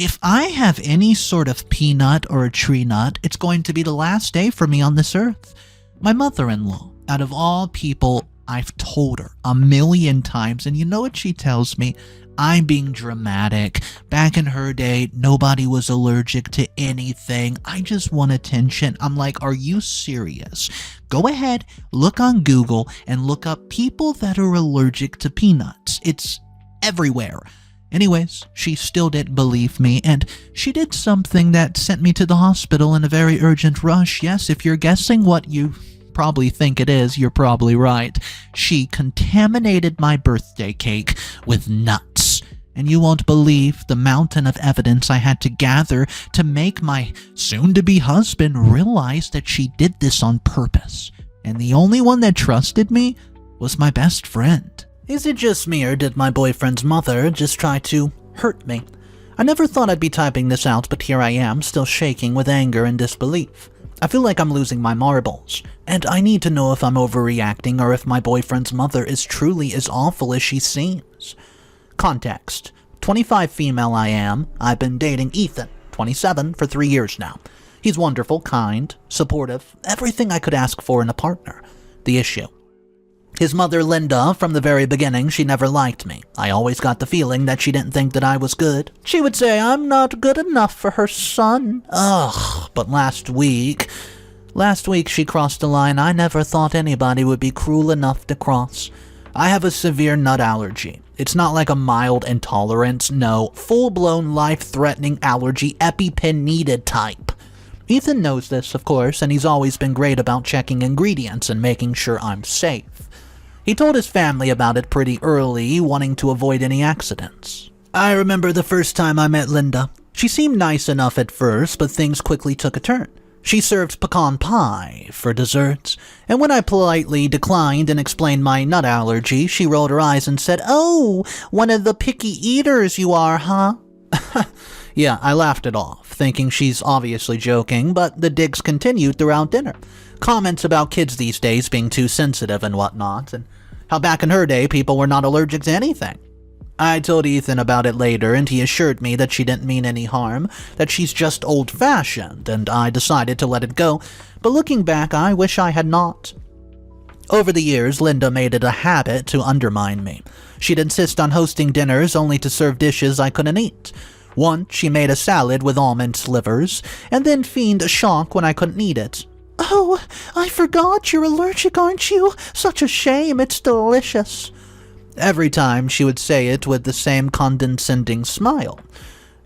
If I have any sort of peanut or a tree nut, it's going to be the last day for me on this earth. My mother-in-law, out of all people, I've told her a million times, and you know what she tells me? I'm being dramatic. Back in her day, nobody was allergic to anything. I just want attention. I'm like, are you serious? Go ahead, look on Google, and look up people that are allergic to peanuts. It's everywhere. Anyways, she still didn't believe me, and she did something that sent me to the hospital in a very urgent rush. Yes, if you're guessing what you probably think it is, you're probably right. She contaminated my birthday cake with nuts. And you won't believe the mountain of evidence I had to gather to make my soon-to-be husband realize that she did this on purpose. And the only one that trusted me was my best friend. Is it just me, or did my boyfriend's mother just try to hurt me? I never thought I'd be typing this out, but here I am, still shaking with anger and disbelief. I feel like I'm losing my marbles, and I need to know if I'm overreacting or if my boyfriend's mother is truly as awful as she seems. Context: 25 female I am. I've been dating Ethan, 27, for 3 years now. He's wonderful, kind, supportive, everything I could ask for in a partner. The issue: his mother, Linda, from the very beginning, she never liked me. I always got the feeling that she didn't think that I was good. She would say I'm not good enough for her son. Ugh, but last week she crossed a line I never thought anybody would be cruel enough to cross. I have a severe nut allergy. It's not like a mild intolerance, no, full-blown life-threatening allergy, EpiPen needed type. Ethan knows this, of course, and he's always been great about checking ingredients and making sure I'm safe. He told his family about it pretty early, wanting to avoid any accidents. I remember the first time I met Linda. She seemed nice enough at first, but things quickly took a turn. She served pecan pie for desserts, and when I politely declined and explained my nut allergy, she rolled her eyes and said, "Oh, one of the picky eaters you are, huh?" Yeah, I laughed it off, thinking she's obviously joking, but the digs continued throughout dinner. Comments about kids these days being too sensitive and whatnot, and how back in her day people were not allergic to anything. I told Ethan about it later, and he assured me that she didn't mean any harm, that she's just old-fashioned, and I decided to let it go, but looking back, I wish I had not. Over the years, Linda made it a habit to undermine me. She'd insist on hosting dinners only to serve dishes I couldn't eat. Once, she made a salad with almond slivers, and then feigned a shock when I couldn't eat it. "Oh, I forgot you're allergic, aren't you? Such a shame, it's delicious." Every time she would say it with the same condescending smile.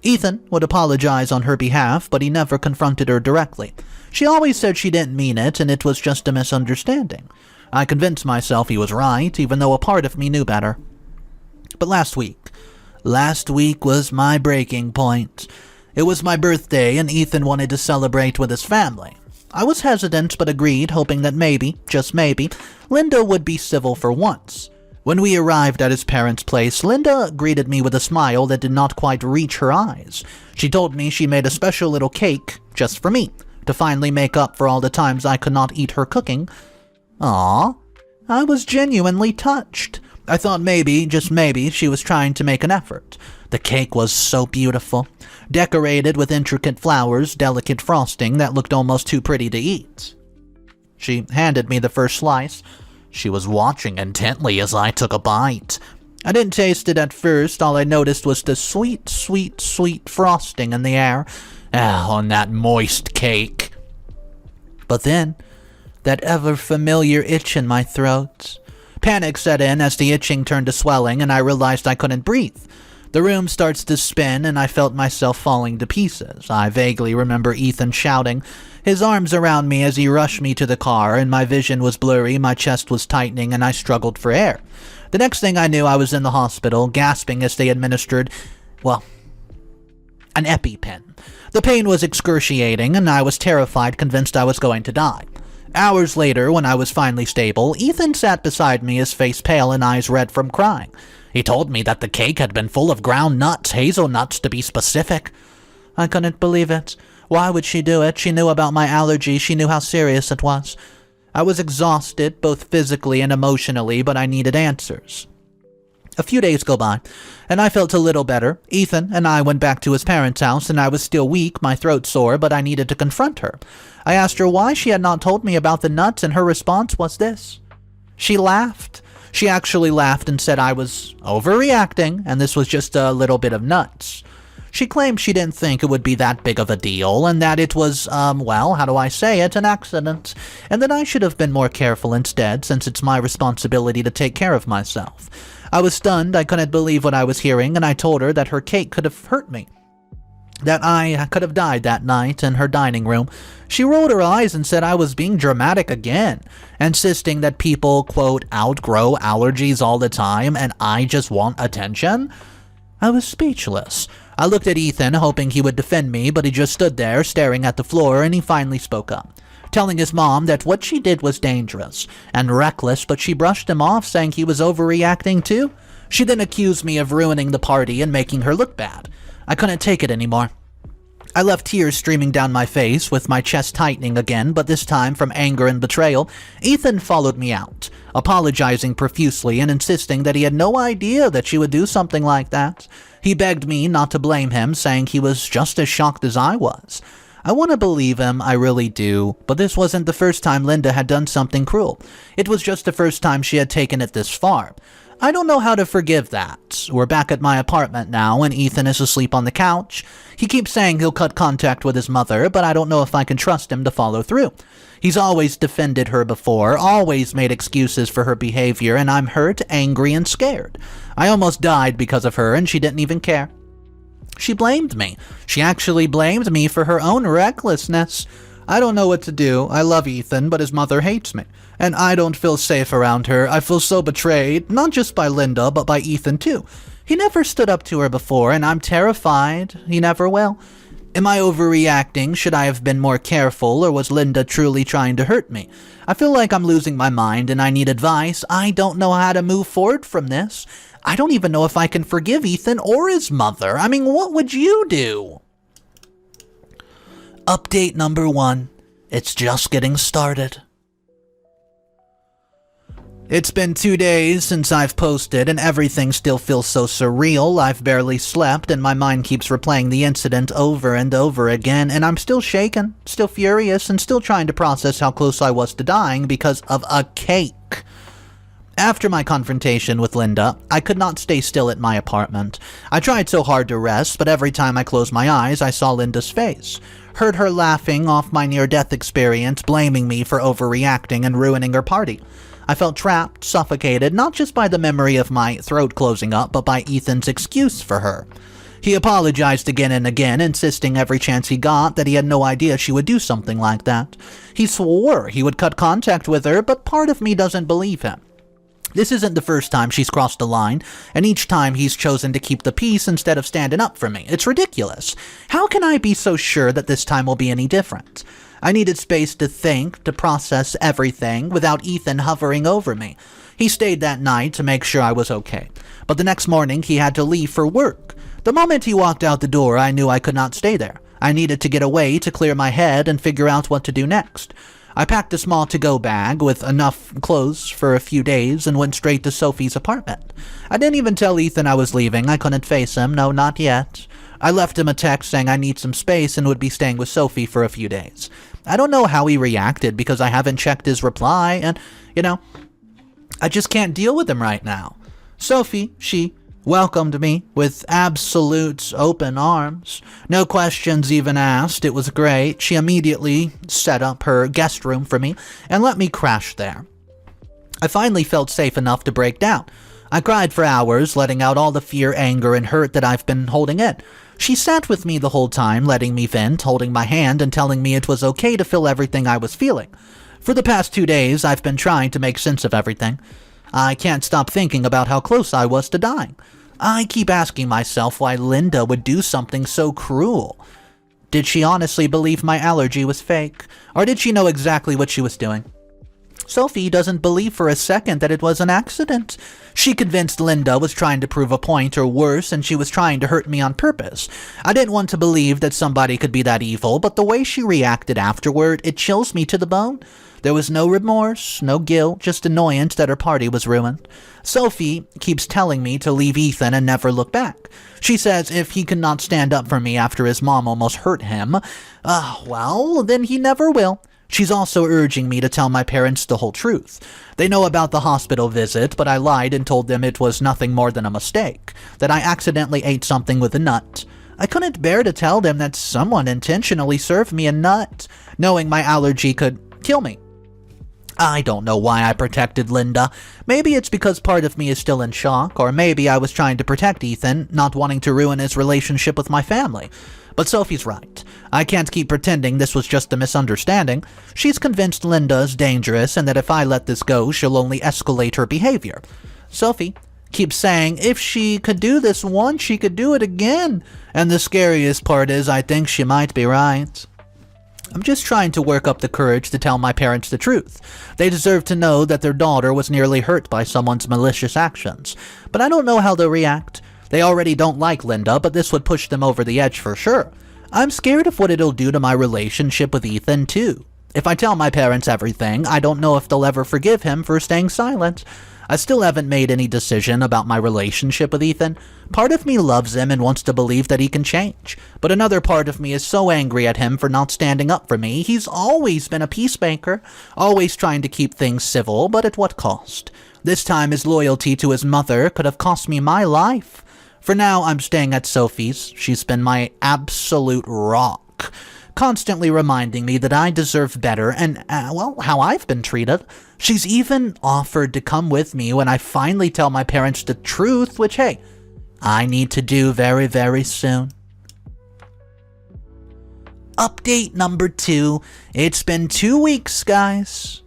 Ethan would apologize on her behalf, but he never confronted her directly. She always said she didn't mean it, and it was just a misunderstanding. I convinced myself he was right, even though a part of me knew better. But last week was my breaking point. It was my birthday, and Ethan wanted to celebrate with his family. I was hesitant, but agreed, hoping that maybe, just maybe, Linda would be civil for once. When we arrived at his parents' place, Linda greeted me with a smile that did not quite reach her eyes. She told me she made a special little cake, just for me, to finally make up for all the times I could not eat her cooking. Aww. I was genuinely touched. I thought maybe, just maybe, she was trying to make an effort. The cake was so beautiful, decorated with intricate flowers, delicate frosting that looked almost too pretty to eat. She handed me the first slice. She was watching intently as I took a bite. I didn't taste it at first. All I noticed was the sweet, sweet, sweet frosting in the air on that moist cake. But then, that ever-familiar itch in my throat. Panic set in as the itching turned to swelling, and I realized I couldn't breathe. The room starts to spin, and I felt myself falling to pieces. I vaguely remember Ethan shouting, his arms around me as he rushed me to the car, and my vision was blurry, my chest was tightening, and I struggled for air. The next thing I knew, I was in the hospital, gasping as they administered, an EpiPen. The pain was excruciating, and I was terrified, convinced I was going to die. Hours later, when I was finally stable, Ethan sat beside me, his face pale and eyes red from crying. He told me that the cake had been full of ground nuts, hazelnuts to be specific. I couldn't believe it. Why would she do it? She knew about my allergy. She knew how serious it was. I was exhausted, both physically and emotionally, but I needed answers. A few days go by, and I felt a little better. Ethan and I went back to his parents' house, and I was still weak, my throat sore, but I needed to confront her. I asked her why she had not told me about the nuts, and her response was this. She laughed. She actually laughed and said I was overreacting, and this was just a little bit of nuts. She claimed she didn't think it would be that big of a deal, and that it was, well, how do I say it, an accident, and that I should have been more careful instead, since it's my responsibility to take care of myself. I was stunned. I couldn't believe what I was hearing, and I told her that her cake could have hurt me, that I could have died that night in her dining room. She rolled her eyes and said I was being dramatic again, insisting that people, quote, outgrow allergies all the time and I just want attention. I was speechless. I looked at Ethan, hoping he would defend me, but he just stood there staring at the floor, and he finally spoke up, telling his mom that what she did was dangerous and reckless, but she brushed him off, saying he was overreacting too. She then accused me of ruining the party and making her look bad. I couldn't take it anymore. I left tears streaming down my face, with my chest tightening again, but this time from anger and betrayal. Ethan followed me out, apologizing profusely and insisting that he had no idea that she would do something like that. He begged me not to blame him, saying he was just as shocked as I was. I want to believe him, I really do, but this wasn't the first time Linda had done something cruel. It was just the first time she had taken it this far. I don't know how to forgive that. We're back at my apartment now, and Ethan is asleep on the couch. He keeps saying he'll cut contact with his mother, but I don't know if I can trust him to follow through. He's always defended her before, always made excuses for her behavior, and I'm hurt, angry, and scared. I almost died because of her, and she didn't even care. She blamed me. She actually blamed me for her own recklessness. I don't know what to do. I love Ethan, but his mother hates me. And I don't feel safe around her. I feel so betrayed, not just by Linda, but by Ethan too. He never stood up to her before, and I'm terrified. He never will. Am I overreacting? Should I have been more careful, or was Linda truly trying to hurt me? I feel like I'm losing my mind, and I need advice. I don't know how to move forward from this. I don't even know if I can forgive Ethan or his mother. I mean, what would you do? Update number 1. It's just getting started. It's been 2 days since I've posted, and everything still feels so surreal. I've barely slept, and my mind keeps replaying the incident over and over again, and I'm still shaken, still furious, and still trying to process how close I was to dying because of a cake. After my confrontation with Linda, I could not stay still at my apartment. I tried so hard to rest, but every time I closed my eyes, I saw Linda's face. Heard her laughing off my near-death experience, blaming me for overreacting and ruining her party. I felt trapped, suffocated, not just by the memory of my throat closing up, but by Ethan's excuse for her. He apologized again and again, insisting every chance he got that he had no idea she would do something like that. He swore he would cut contact with her, but part of me doesn't believe him. This isn't the first time she's crossed the line, and each time he's chosen to keep the peace instead of standing up for me. It's ridiculous. How can I be so sure that this time will be any different? I needed space to think, to process everything, without Ethan hovering over me. He stayed that night to make sure I was okay, but the next morning he had to leave for work. The moment he walked out the door, I knew I could not stay there. I needed to get away to clear my head and figure out what to do next. I packed a small to-go bag with enough clothes for a few days and went straight to Sophie's apartment. I didn't even tell Ethan I was leaving. I couldn't face him. No, not yet. I left him a text saying I need some space and would be staying with Sophie for a few days. I don't know how he reacted because I haven't checked his reply and, I just can't deal with him right now. Sophie, she welcomed me with absolute open arms. No questions even asked. It was great. She immediately set up her guest room for me and let me crash there. I finally felt safe enough to break down. I cried for hours, letting out all the fear, anger, and hurt that I've been holding in. She sat with me the whole time, letting me vent, holding my hand, and telling me it was okay to feel everything I was feeling. For the past 2 days, I've been trying to make sense of everything. I can't stop thinking about how close I was to dying. I keep asking myself why Linda would do something so cruel. Did she honestly believe my allergy was fake? Or did she know exactly what she was doing? Sophie doesn't believe for a second that it was an accident. She convinced Linda was trying to prove a point or worse, and she was trying to hurt me on purpose. I didn't want to believe that somebody could be that evil, but the way she reacted afterward, it chills me to the bone. There was no remorse, no guilt, just annoyance that her party was ruined. Sophie keeps telling me to leave Ethan and never look back. She says if he cannot stand up for me after his mom almost hurt him, well, then he never will. She's also urging me to tell my parents the whole truth. They know about the hospital visit, but I lied and told them it was nothing more than a mistake, that I accidentally ate something with a nut. I couldn't bear to tell them that someone intentionally served me a nut, knowing my allergy could kill me. I don't know why I protected Linda. Maybe it's because part of me is still in shock, or maybe I was trying to protect Ethan, not wanting to ruin his relationship with my family. But Sophie's right. I can't keep pretending this was just a misunderstanding. She's convinced Linda's dangerous and that if I let this go, she'll only escalate her behavior. Sophie keeps saying if she could do this once, she could do it again. And the scariest part is I think she might be right. I'm just trying to work up the courage to tell my parents the truth. They deserve to know that their daughter was nearly hurt by someone's malicious actions. But I don't know how they'll react. They already don't like Linda, but this would push them over the edge for sure. I'm scared of what it'll do to my relationship with Ethan, too. If I tell my parents everything, I don't know if they'll ever forgive him for staying silent. I still haven't made any decision about my relationship with Ethan. Part of me loves him and wants to believe that he can change, but another part of me is so angry at him for not standing up for me. He's always been a peacemaker, always trying to keep things civil, but at what cost? This time his loyalty to his mother could have cost me my life. For now, I'm staying at Sophie's. She's been my absolute rock, constantly reminding me that I deserve better and, how I've been treated. She's even offered to come with me when I finally tell my parents the truth, which, hey, I need to do very, very soon. Update number 2. It's been 2 weeks, guys.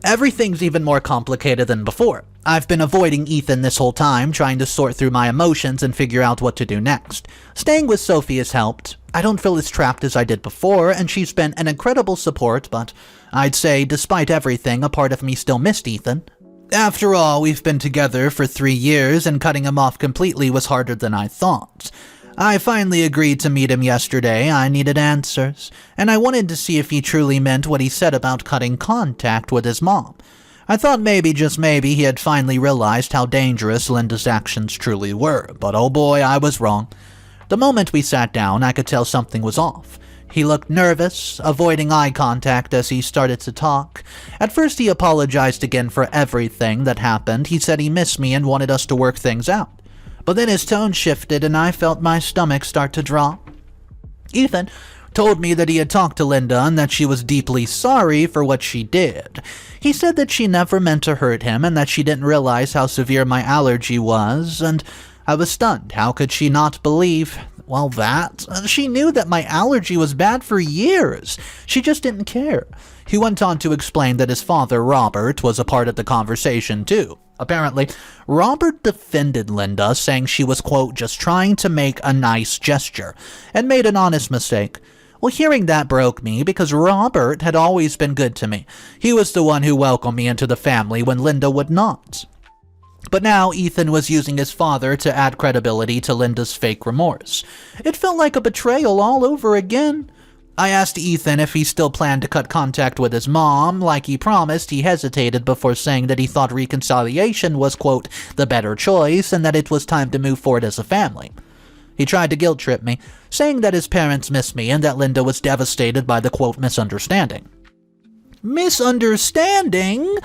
Everything's even more complicated than before. I've been avoiding Ethan this whole time, trying to sort through my emotions and figure out what to do next. Staying with Sophie has helped. I don't feel as trapped as I did before, and she's been an incredible support, but I'd say, despite everything, a part of me still missed Ethan. After all, we've been together for 3 years, and cutting him off completely was harder than I thought. I finally agreed to meet him yesterday. I needed answers, and I wanted to see if he truly meant what he said about cutting contact with his mom. I thought maybe, just maybe, he had finally realized how dangerous Linda's actions truly were, but oh boy, I was wrong. The moment we sat down, I could tell something was off. He looked nervous, avoiding eye contact as he started to talk. At first he apologized again for everything that happened. He said he missed me and wanted us to work things out. But then his tone shifted and I felt my stomach start to drop. Ethan told me that he had talked to Linda and that she was deeply sorry for what she did. He said that she never meant to hurt him and that she didn't realize how severe my allergy was, and I was stunned. How could she not believe, that? She knew that my allergy was bad for years. She just didn't care. He went on to explain that his father, Robert, was a part of the conversation too. Apparently, Robert defended Linda, saying she was, quote, just trying to make a nice gesture, and made an honest mistake. Well, hearing that broke me because Robert had always been good to me. He was the one who welcomed me into the family when Linda would not. But now Ethan was using his father to add credibility to Linda's fake remorse. It felt like a betrayal all over again. I asked Ethan if he still planned to cut contact with his mom. Like he promised, he hesitated before saying that he thought reconciliation was, quote, the better choice and that it was time to move forward as a family. He tried to guilt-trip me, saying that his parents missed me and that Linda was devastated by the, quote, misunderstanding. Misunderstanding?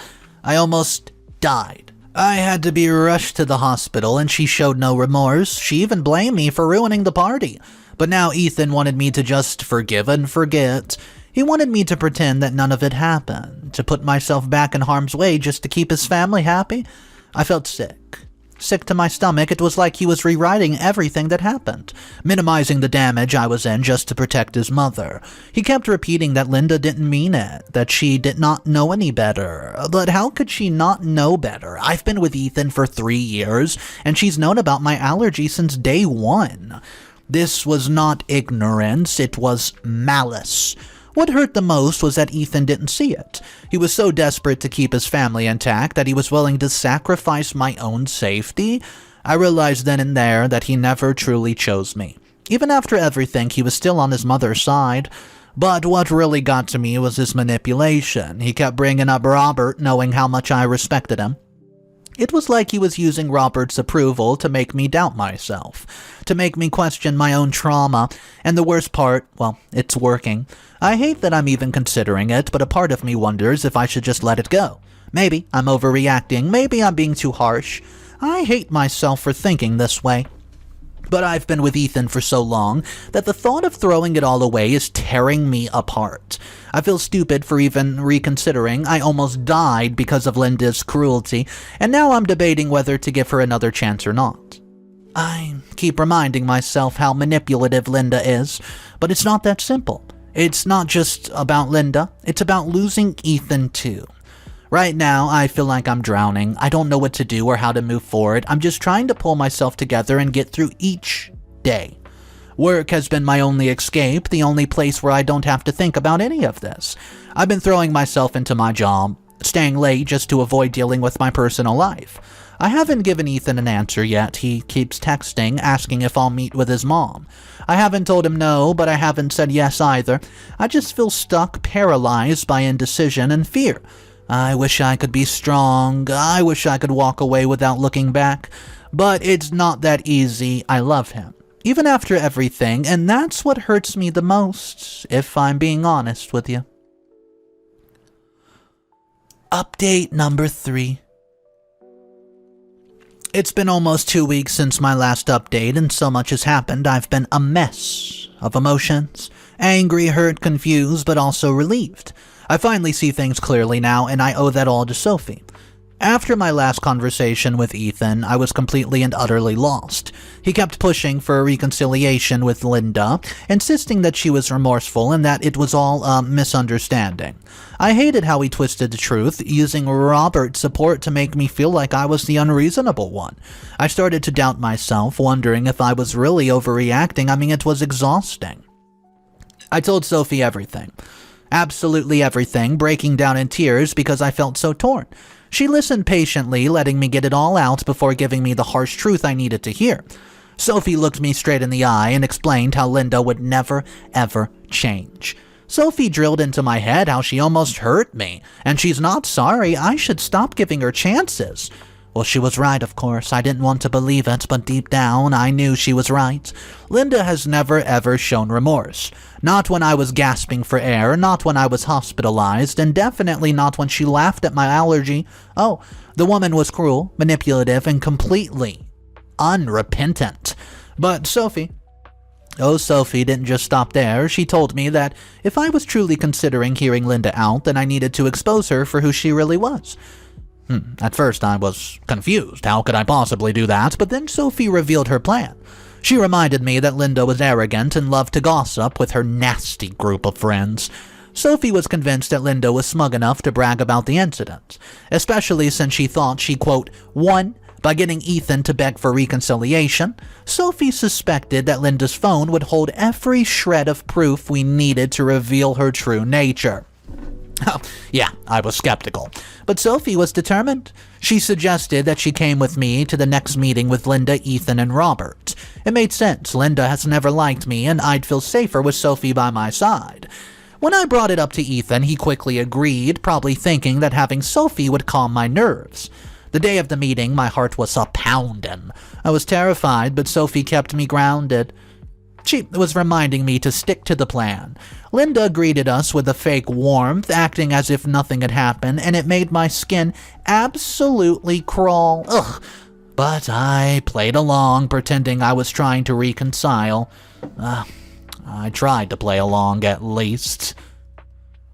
I almost died. I had to be rushed to the hospital and she showed no remorse. She even blamed me for ruining the party. But now Ethan wanted me to just forgive and forget. He wanted me to pretend that none of it happened, to put myself back in harm's way just to keep his family happy. I felt sick. Sick to my stomach. It was like he was rewriting everything that happened, minimizing the damage I was in just to protect his mother. He kept repeating that Linda didn't mean it, that she did not know any better. But how could she not know better? I've been with Ethan for 3 years, and she's known about my allergy since day one. This was not ignorance, it was malice. What hurt the most was that Ethan didn't see it. He was so desperate to keep his family intact that he was willing to sacrifice my own safety. I realized then and there that he never truly chose me. Even after everything, he was still on his mother's side. But what really got to me was his manipulation. He kept bringing up Robert, knowing how much I respected him. It was like he was using Robert's approval to make me doubt myself, to make me question my own trauma, and the worst part, well, it's working. I hate that I'm even considering it, but a part of me wonders if I should just let it go. Maybe I'm overreacting, maybe I'm being too harsh. I hate myself for thinking this way. But I've been with Ethan for so long that the thought of throwing it all away is tearing me apart. I feel stupid for even reconsidering. I almost died because of Linda's cruelty, and now I'm debating whether to give her another chance or not. I keep reminding myself how manipulative Linda is, but it's not that simple. It's not just about Linda, it's about losing Ethan too. Right now, I feel like I'm drowning. I don't know what to do or how to move forward. I'm just trying to pull myself together and get through each day. Work has been my only escape, the only place where I don't have to think about any of this. I've been throwing myself into my job, staying late just to avoid dealing with my personal life. I haven't given Ethan an answer yet. He keeps texting, asking if I'll meet with his mom. I haven't told him no, but I haven't said yes either. I just feel stuck, paralyzed by indecision and fear. I wish I could be strong. I wish I could walk away without looking back. But it's not that easy. I love him, even after everything, and that's what hurts me the most, if I'm being honest with you. Update number 3. It's been almost 2 weeks since my last update, and so much has happened. I've been a mess of emotions. Angry, hurt, confused, but also relieved. I finally see things clearly now, and I owe that all to Sophie. After my last conversation with Ethan, I was completely and utterly lost. He kept pushing for a reconciliation with Linda, insisting that she was remorseful and that it was all a misunderstanding. I hated how he twisted the truth, using Robert's support to make me feel like I was the unreasonable one. I started to doubt myself, wondering if I was really overreacting. I mean, it was exhausting. I told Sophie everything. Absolutely everything, breaking down in tears because I felt so torn. She listened patiently, letting me get it all out before giving me the harsh truth I needed to hear. Sophie looked me straight in the eye and explained how Linda would never, ever change. Sophie drilled into my head how she almost hurt me, and she's not sorry. I should stop giving her chances. Well, she was right, of course. I didn't want to believe it, but deep down, I knew she was right. Linda has never, ever shown remorse. Not when I was gasping for air, not when I was hospitalized, and definitely not when she laughed at my allergy. Oh, the woman was cruel, manipulative, and completely unrepentant. But Sophie didn't just stop there. She told me that if I was truly considering hearing Linda out, then I needed to expose her for who she really was. At first I was confused. How could I possibly do that? But then Sophie revealed her plan. She reminded me that Linda was arrogant and loved to gossip with her nasty group of friends. Sophie was convinced that Linda was smug enough to brag about the incident, especially since she thought she, quote, won by getting Ethan to beg for reconciliation. Sophie suspected that Linda's phone would hold every shred of proof we needed to reveal her true nature. Oh, yeah, I was skeptical. But Sophie was determined. She suggested that she came with me to the next meeting with Linda, Ethan, and Robert. It made sense. Linda has never liked me, and I'd feel safer with Sophie by my side. When I brought it up to Ethan, he quickly agreed, probably thinking that having Sophie would calm my nerves. The day of the meeting, my heart was a-poundin'. I was terrified, but Sophie kept me grounded. She was reminding me to stick to the plan. Linda greeted us with a fake warmth, acting as if nothing had happened, and it made my skin absolutely crawl. Ugh. But I played along, pretending I was trying to reconcile. I tried to play along, at least.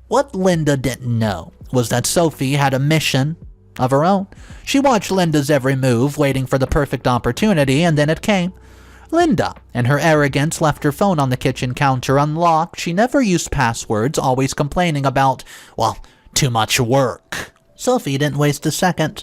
What Linda didn't know was that Sophie had a mission of her own. She watched Linda's every move, waiting for the perfect opportunity, and then it came. Linda, in her arrogance, left her phone on the kitchen counter unlocked. She never used passwords, always complaining about, well, too much work. Sophie didn't waste a second.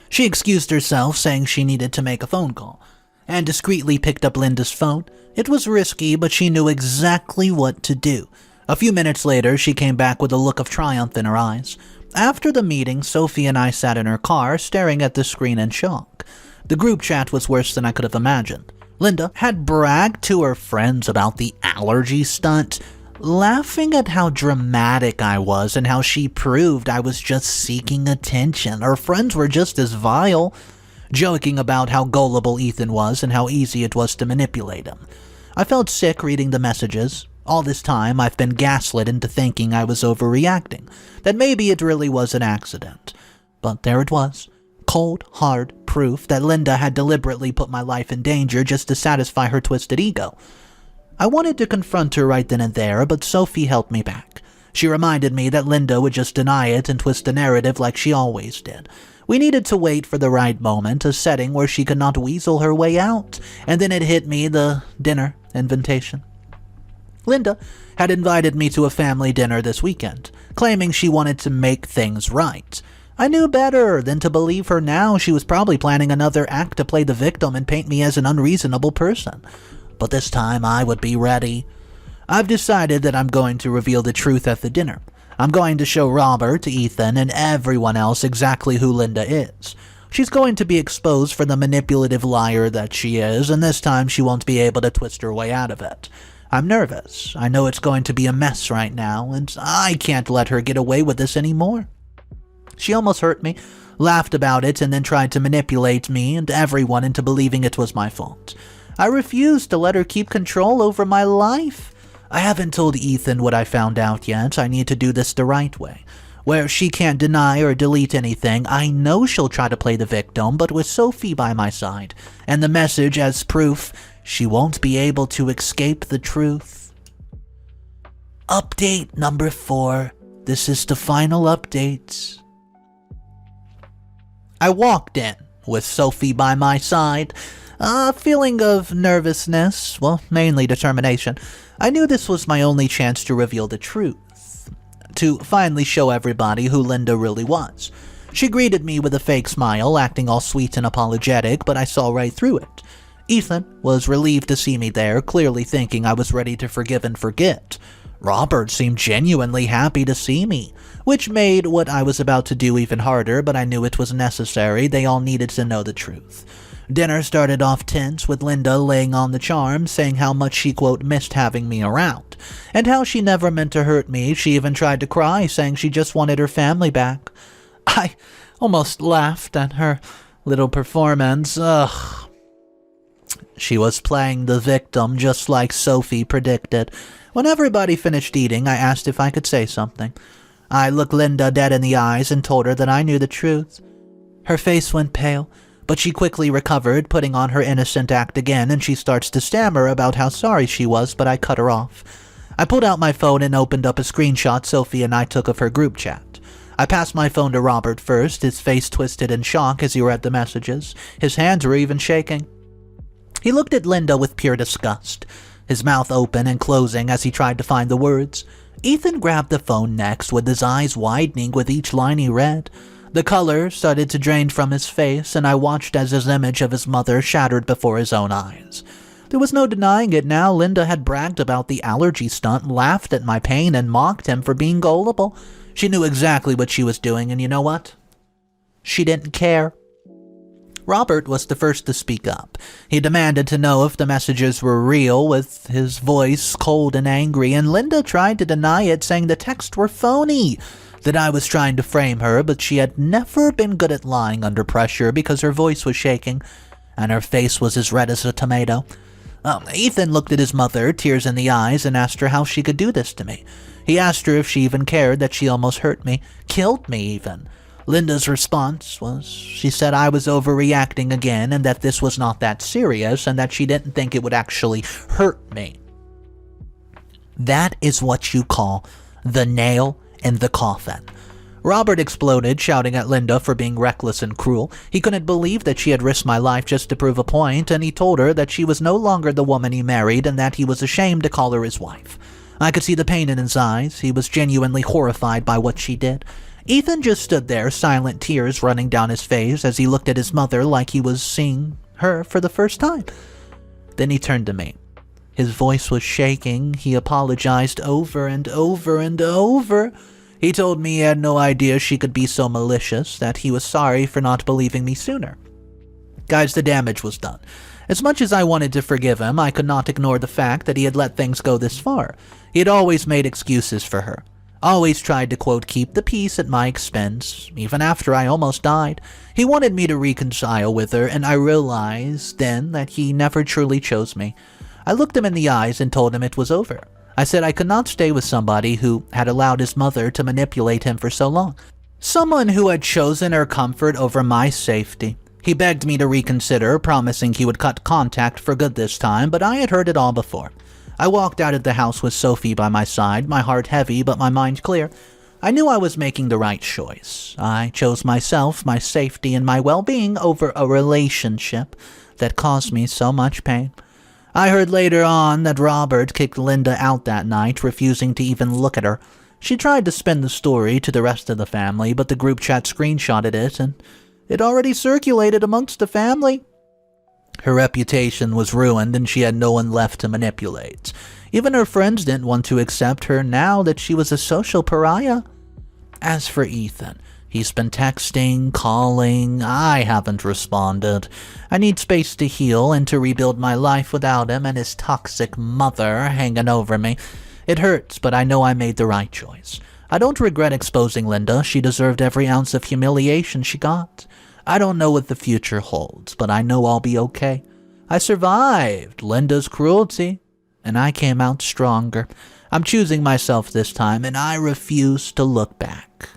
She excused herself, saying she needed to make a phone call, and discreetly picked up Linda's phone. It was risky, but she knew exactly what to do. A few minutes later, she came back with a look of triumph in her eyes. After the meeting, Sophie and I sat in her car, staring at the screen in shock. The group chat was worse than I could have imagined. Linda had bragged to her friends about the allergy stunt, laughing at how dramatic I was and how she proved I was just seeking attention. Her friends were just as vile, joking about how gullible Ethan was and how easy it was to manipulate him. I felt sick reading the messages. All this time, I've been gaslit into thinking I was overreacting, that maybe it really was an accident. But there it was. Cold, hard proof that Linda had deliberately put my life in danger just to satisfy her twisted ego. I wanted to confront her right then and there, but Sophie held me back. She reminded me that Linda would just deny it and twist the narrative like she always did. We needed to wait for the right moment, a setting where she could not weasel her way out, and then it hit me, the dinner invitation. Linda had invited me to a family dinner this weekend, claiming she wanted to make things right. I knew better than to believe her now. She was probably planning another act to play the victim and paint me as an unreasonable person. But this time I would be ready. I've decided that I'm going to reveal the truth at the dinner. I'm going to show Robert, Ethan, and everyone else exactly who Linda is. She's going to be exposed for the manipulative liar that she is, and this time she won't be able to twist her way out of it. I'm nervous. I know it's going to be a mess right now, and I can't let her get away with this anymore. She almost hurt me, laughed about it, and then tried to manipulate me and everyone into believing it was my fault. I refused to let her keep control over my life. I haven't told Ethan what I found out yet. I need to do this the right way, where she can't deny or delete anything. I know she'll try to play the victim, but with Sophie by my side, and the message as proof, she won't be able to escape the truth. Update number 4. This is the final update. I walked in with Sophie by my side, a feeling of nervousness, well, mainly determination. I knew this was my only chance to reveal the truth, to finally show everybody who Linda really was. She greeted me with a fake smile, acting all sweet and apologetic, but I saw right through it. Ethan was relieved to see me there, clearly thinking I was ready to forgive and forget. Robert seemed genuinely happy to see me, which made what I was about to do even harder, but I knew it was necessary. They all needed to know the truth. Dinner started off tense, with Linda laying on the charm, saying how much she, quote, missed having me around, and how she never meant to hurt me. She even tried to cry, saying she just wanted her family back. I almost laughed at her little performance. Ugh. She was playing the victim, just like Sophie predicted. When everybody finished eating, I asked if I could say something. I looked Linda dead in the eyes and told her that I knew the truth. Her face went pale, but she quickly recovered, putting on her innocent act again, and she starts to stammer about how sorry she was, but I cut her off. I pulled out my phone and opened up a screenshot Sophie and I took of her group chat. I passed my phone to Robert first, his face twisted in shock as he read the messages. His hands were even shaking. He looked at Linda with pure disgust, his mouth open and closing as he tried to find the words. Ethan grabbed the phone next, with his eyes widening with each line he read. The color started to drain from his face, and I watched as his image of his mother shattered before his own eyes. There was no denying it now. Linda had bragged about the allergy stunt, laughed at my pain, and mocked him for being gullible. She knew exactly what she was doing, and you know what? She didn't care. Robert was the first to speak up. He demanded to know if the messages were real, with his voice cold and angry, and Linda tried to deny it, saying the texts were phony, that I was trying to frame her, but she had never been good at lying under pressure because her voice was shaking, and her face was as red as a tomato. Ethan looked at his mother, tears in the eyes, and asked her how she could do this to me. He asked her if she even cared that she almost hurt me, killed me even. Linda's response was, she said I was overreacting again and that this was not that serious and that she didn't think it would actually hurt me. That is what you call the nail in the coffin. Robert exploded, shouting at Linda for being reckless and cruel. He couldn't believe that she had risked my life just to prove a point, and he told her that she was no longer the woman he married and that he was ashamed to call her his wife. I could see the pain in his eyes. He was genuinely horrified by what she did. Ethan just stood there, silent tears running down his face as he looked at his mother like he was seeing her for the first time. Then he turned to me. His voice was shaking. He apologized over and over and over. He told me he had no idea she could be so malicious, that he was sorry for not believing me sooner. Guys, the damage was done. As much as I wanted to forgive him, I could not ignore the fact that he had let things go this far. He had always made excuses for her. Always tried to, quote, keep the peace at my expense, even after I almost died. He wanted me to reconcile with her, and I realized then that he never truly chose me. I looked him in the eyes and told him it was over. I said I could not stay with somebody who had allowed his mother to manipulate him for so long. Someone who had chosen her comfort over my safety. He begged me to reconsider, promising he would cut contact for good this time, but I had heard it all before. I walked out of the house with Sophie by my side, my heart heavy but my mind clear. I knew I was making the right choice. I chose myself, my safety, and my well-being over a relationship that caused me so much pain. I heard later on that Robert kicked Linda out that night, refusing to even look at her. She tried to spin the story to the rest of the family, but the group chat screenshotted it, and it already circulated amongst the family. Her reputation was ruined, and she had no one left to manipulate. Even her friends didn't want to accept her now that she was a social pariah. As for Ethan, he's been texting, calling. I haven't responded. I need space to heal and to rebuild my life without him and his toxic mother hanging over me. It hurts, but I know I made the right choice. I don't regret exposing Linda. She deserved every ounce of humiliation she got. I don't know what the future holds, but I know I'll be okay. I survived Linda's cruelty, and I came out stronger. I'm choosing myself this time, and I refuse to look back.